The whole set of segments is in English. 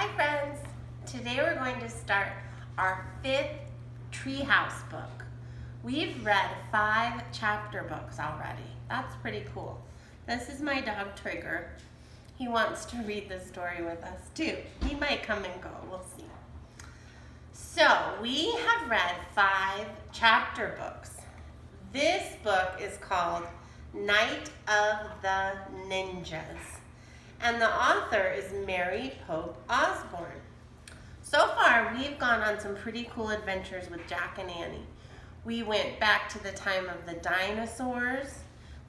Hi friends! Today we're going to start our 5th Treehouse book. We've read 5 chapter books already. That's pretty cool. This is my dog Trigger. He wants to read the story with us too. He might come and go, we'll see. So we have read 5 chapter books. This book is called Night of the Ninjas. And the author is Mary Pope Osborne. So far, we've gone on some pretty cool adventures with Jack and Annie. We went back to the time of the dinosaurs.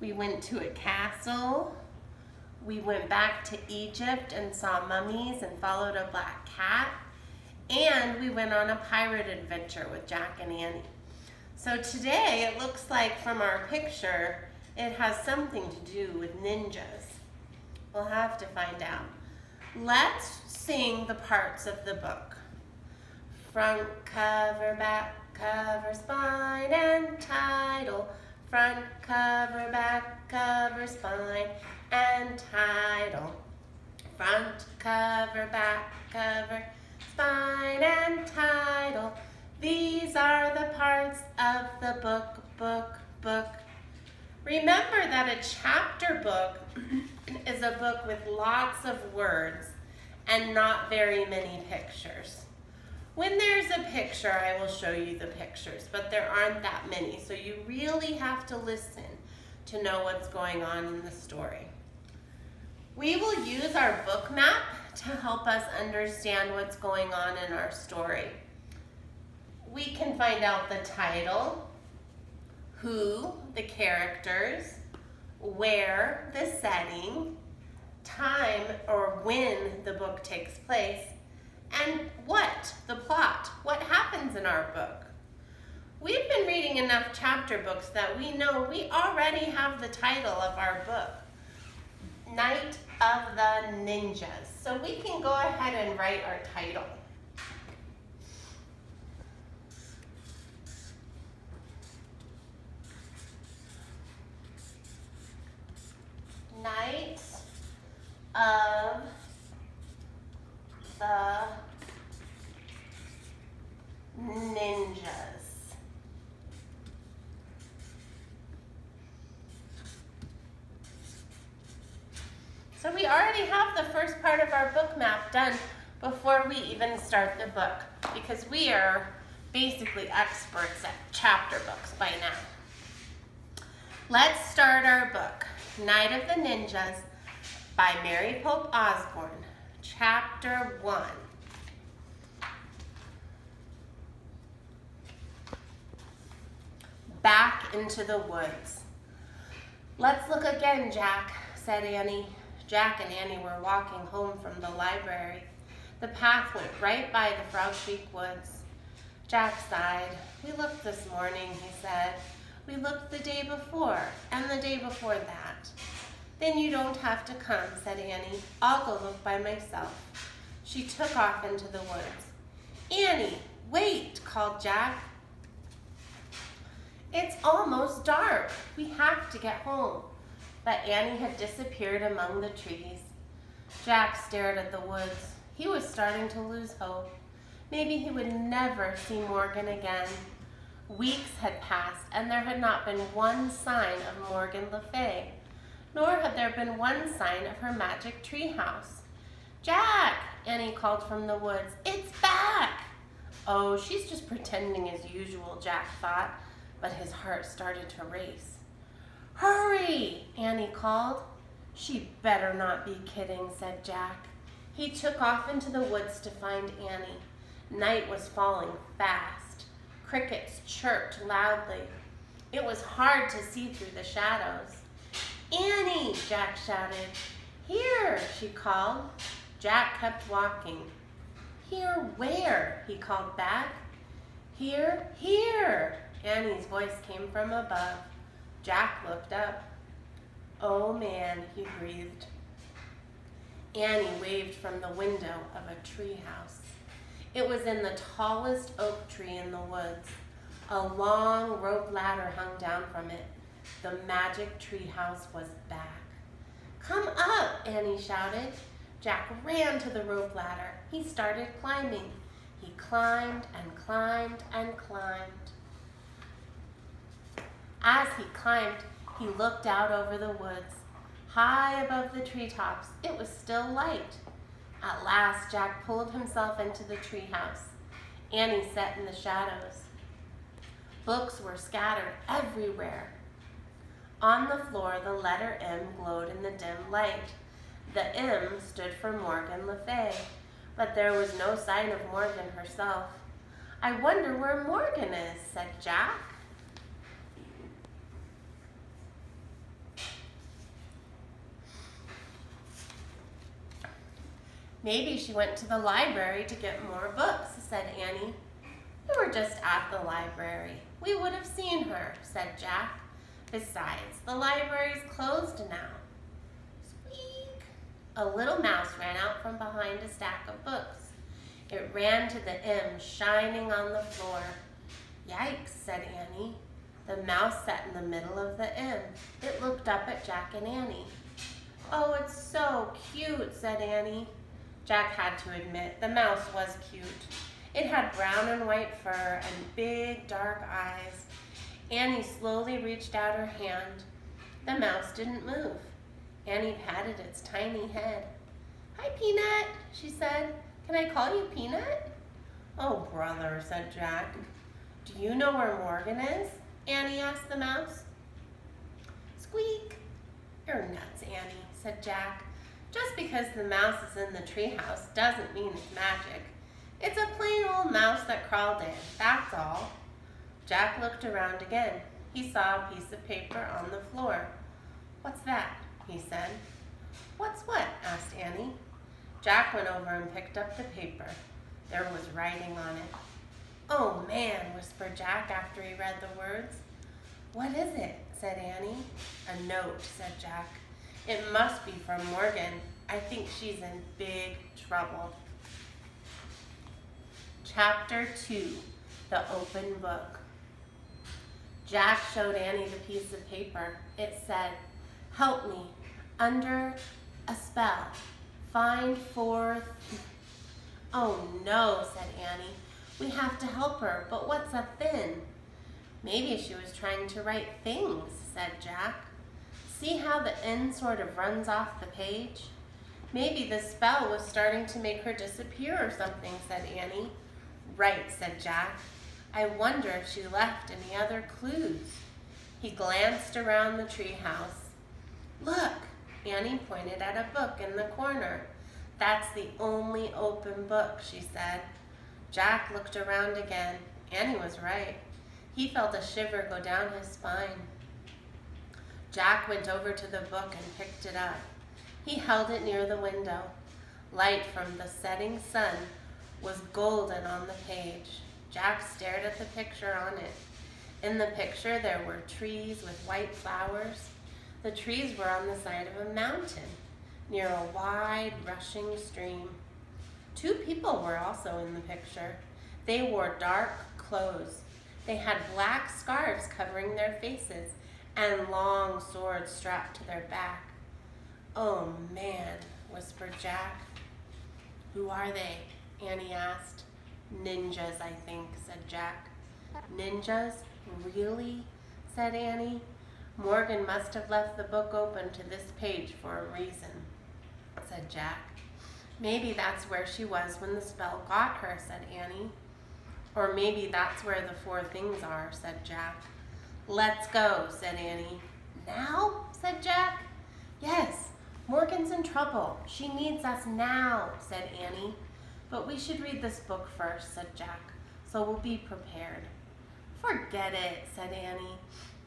We went to a castle. We went back to Egypt and saw mummies and followed a black cat. And we went on a pirate adventure with Jack and Annie. So today, it looks like from our picture, it has something to do with ninjas. We'll have to find out. Let's sing the parts of the book. Front cover, back cover, spine and title. Front cover, back cover, spine and title. Front cover, back cover, spine and title. These are the parts of the book. Remember that a chapter book is a book with lots of words and not very many pictures. When there's a picture, I will show you the pictures, but there aren't that many, so you really have to listen to know what's going on in the story. We will use our book map to help us understand what's going on in our story. We can find out the title, who, the characters, where, the setting, time or when the book takes place, and what, the plot, what happens in our book. We've been reading enough chapter books that we know we already have the title of our book, Night of the Ninjas. So we can go ahead and write our title. Night of the Ninjas. So we already have the first part of our book map done before we even start the book, because we are basically experts at chapter books by now. Let's start our book. Night of the Ninjas by Mary Pope Osborne, Chapter 1. Back into the woods. Let's look again, Jack, said Annie. Jack and Annie were walking home from the library. The path went right by the Frog Creek woods. Jack sighed. We looked this morning, he said. We looked the day before, and the day before that. Then you don't have to come, said Annie. I'll go look by myself. She took off into the woods. Annie, wait, called Jack. It's almost dark. We have to get home. But Annie had disappeared among the trees. Jack stared at the woods. He was starting to lose hope. Maybe he would never see Morgan again. Weeks had passed, and there had not been one sign of Morgan Le Fay, nor had there been one sign of her magic treehouse. Jack, Annie called from the woods, it's back! Oh, she's just pretending as usual, Jack thought, but his heart started to race. Hurry, Annie called. She better not be kidding, said Jack. He took off into the woods to find Annie. Night was falling fast. Crickets chirped loudly. It was hard to see through the shadows. Annie, Jack shouted. Here, she called. Jack kept walking. Here where? He called back. Here, here. Annie's voice came from above. Jack looked up. Oh man, he breathed. Annie waved from the window of a treehouse. It was in the tallest oak tree in the woods. A long rope ladder hung down from it. The magic treehouse was back. Come up, Annie shouted. Jack ran to the rope ladder. He started climbing. He climbed and climbed and climbed. As he climbed, he looked out over the woods. High above the treetops, it was still light. At last, Jack pulled himself into the treehouse. Annie sat in the shadows. Books were scattered everywhere. On the floor, the letter M glowed in the dim light. The M stood for Morgan Le Fay, but there was no sign of Morgan herself. "I wonder where Morgan is," said Jack. "Maybe she went to the library to get more books," said Annie. "We were just at the library. We would have seen her," said Jack. "Besides, the library's closed now." Squeak! A little mouse ran out from behind a stack of books. It ran to the M shining on the floor. "Yikes," said Annie. The mouse sat in the middle of the M. It looked up at Jack and Annie. "Oh, it's so cute," said Annie. Jack had to admit the mouse was cute. It had brown and white fur and big dark eyes. Annie slowly reached out her hand. The mouse didn't move. Annie patted its tiny head. "Hi, Peanut," she said. "Can I call you Peanut?" "Oh, brother," said Jack. "Do you know where Morgan is?" Annie asked the mouse. Squeak! "You're nuts, Annie," said Jack. "Just because the mouse is in the treehouse doesn't mean it's magic. It's a plain old mouse that crawled in, that's all." Jack looked around again. He saw a piece of paper on the floor. "What's that?" he said. "What's what?" asked Annie. Jack went over and picked up the paper. There was writing on it. "Oh, man," whispered Jack after he read the words. "What is it?" said Annie. "A note," said Jack. "It must be from Morgan. I think she's in big trouble." Chapter 2, The Open Book. Jack showed Annie the piece of paper. It said, "Help me, under a spell, find 4 "Oh no," said Annie. "We have to help her, but what's a thin?" "Maybe she was trying to write things," said Jack. "See how the N sort of runs off the page? Maybe the spell was starting to make her disappear or something," said Annie. "Right," said Jack. "I wonder if she left any other clues." He glanced around the treehouse. "Look," Annie pointed at a book in the corner. "That's the only open book," she said. Jack looked around again. Annie was right. He felt a shiver go down his spine. Jack went over to the book and picked it up. He held it near the window. Light from the setting sun was golden on the page. Jack stared at the picture on it. In the picture there were trees with white flowers. The trees were on the side of a mountain, near a wide, rushing stream. 2 people were also in the picture. They wore dark clothes. They had black scarves covering their faces and long swords strapped to their back. "Oh, man," whispered Jack. "Who are they?" Annie asked. "Ninjas, I think," said Jack. "Ninjas? Really?" said Annie. "Morgan must have left the book open to this page for a reason," said Jack. "Maybe that's where she was when the spell got her," said Annie. "Or maybe that's where the 4 things are," said Jack. "Let's go," said Annie. "Now?" said Jack. "Yes, Morgan's in trouble. She needs us now," said Annie. "But we should read this book first," said Jack, "so we'll be prepared." "Forget it," said Annie.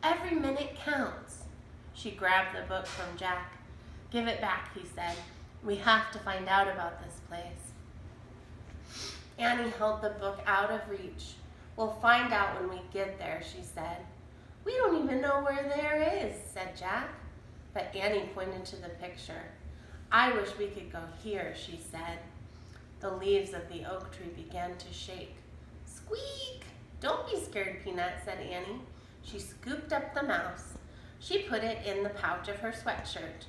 "Every minute counts." She grabbed the book from Jack. "Give it back," he said. "We have to find out about this place." Annie held the book out of reach. "We'll find out when we get there," she said. "We don't even know where there is," said Jack. But Annie pointed to the picture. "I wish we could go here," she said. The leaves of the oak tree began to shake. "Squeak! Don't be scared, Peanut," said Annie. She scooped up the mouse. She put it in the pouch of her sweatshirt.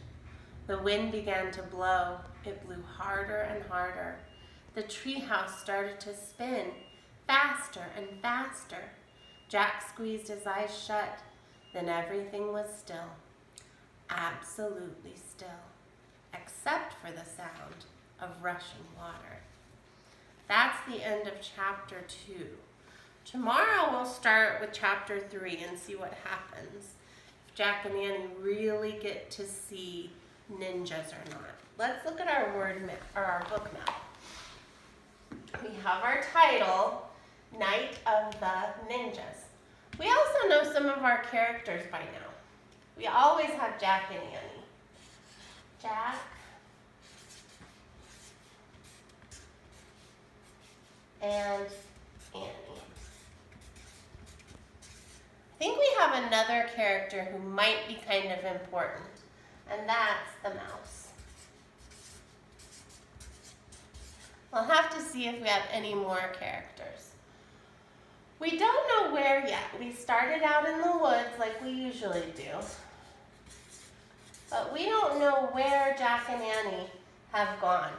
The wind began to blow. It blew harder and harder. The treehouse started to spin faster and faster. Jack squeezed his eyes shut. Then everything was still. Absolutely still, except for the sound of rushing water. That's the end of chapter 2. Tomorrow we'll start with chapter 3 and see what happens. If Jack and Annie really get to see ninjas or not. Let's look at our word map, or our book map. We have our title, Night of the Ninjas. We also know some of our characters by now. We always have Jack and Annie. Jack and Annie. I think we have another character who might be kind of important, and that's the mouse. We'll have to see if we have any more characters. We don't know where yet. We started out in the woods like we usually do. But we don't know where Jack and Annie have gone.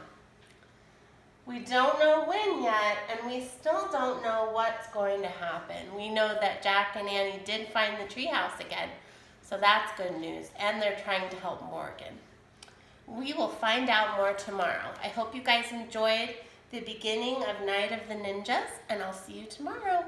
We don't know when yet, and we still don't know what's going to happen. We know that Jack and Annie did find the treehouse again, so that's good news, and they're trying to help Morgan. We will find out more tomorrow. I hope you guys enjoyed the beginning of Night of the Ninjas, and I'll see you tomorrow.